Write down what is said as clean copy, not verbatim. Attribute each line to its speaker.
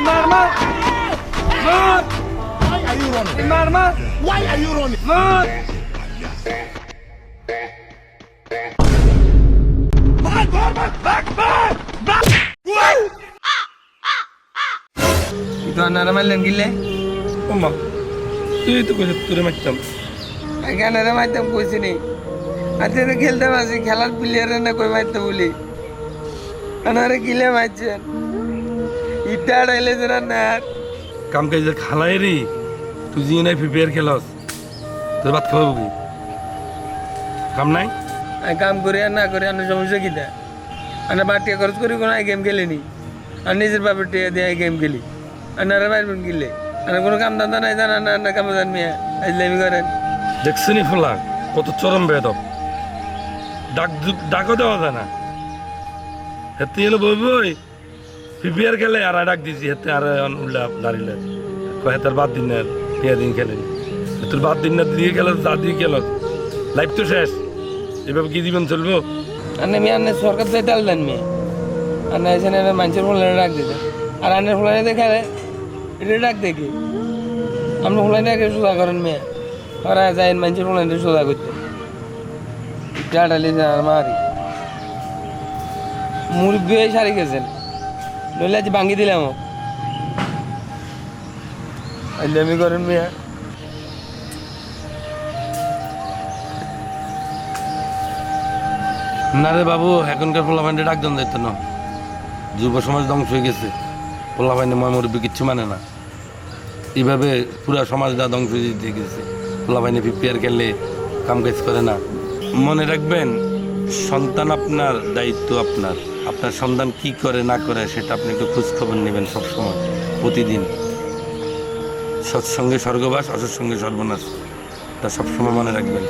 Speaker 1: Marma! Move!
Speaker 2: Why are you running?
Speaker 1: Marma!
Speaker 2: Why are you running?
Speaker 1: Move! Itu anak malam gila.
Speaker 3: Omma, তুই তো কইছিস তোরে মারতাম।
Speaker 1: এখানে রে মাইতাম কইছি নি। আজকে তো খেলতে পারছি খেলার প্লেয়ার না কই মাইতে বলি। আনারে গিলে মারছেন। ইটা আড়াইলে জরা না।
Speaker 3: কাম কাজে খালাই রে তুই জিয়ে নাই প্রিপেয়ার খেলস তোর ভাত খাওয়াবো কি কাম নাই
Speaker 1: কাম করি আর না করি আনার সমস্যা কিটা আনা বাটিয়া খরচ করি কোনো গেম খেলিনি আর নিজের বাপের টিয়া দিয়ে গেম খেলি আনারা মারবেন গিলে আনা কোনো কাম দান্দা নাই জানা না না কাম জান মিয়া আজলামি করেন
Speaker 3: দেখছিনি ফোলা কত চরম বেদব ডাকও দেওয়া যায় না হেতে এলো বই বই প্রিপেয়ার খেলে আর ডাক দিছি হেতে আর উল্লা দাঁড়িলে হেতার বাদ দিন না টিয়া দিন খেলেন তোর বাদ দিন না দিয়ে গেল যা দিয়ে গেল লাইফ তো শেষ এভাবে কি জীবন চলবো
Speaker 1: আনে মিয়া আনে সরকার থেকে ডাল দেন মেয়ে আনে এসে মানুষের ফোলানে ডাক দিতে আর আনের ফোলানে দেখে এটা ডাক দেখি আমরা ফোলানে আগে সোজা করেন মেয়ে ওরা যায় মানুষের ফোলানে সোজা করতে ডালি আর মারি মুরব্বী হয়ে সারি গেছেন নইলে আজ ভাঙ্গি দিলাম আমি করেন মেয়া
Speaker 3: না রে বাবু এখনকার পোলাপাইনে ডাকজন যাইত না যুব সমাজ ধ্বংস হয়ে গেছে পোলাপাইনে ময় মুরব্বী কিচ্ছু মানে না এইভাবে পুরা সমাজটা ধ্বংস হয়ে দিয়ে গেছে পোলাপাইনে প্রিপেয়ার খেললে কাম কাজ করে না মনে রাখবেন সন্তান আপনার দায়িত্ব আপনার আপনার সন্তান কি করে না করে সেটা আপনি একটু খোঁজখবর নেবেন সবসময় প্রতিদিন সৎসঙ্গে স্বর্গবাস অসৎসঙ্গে সর্বনাশ তা সবসময় মনে রাখবেন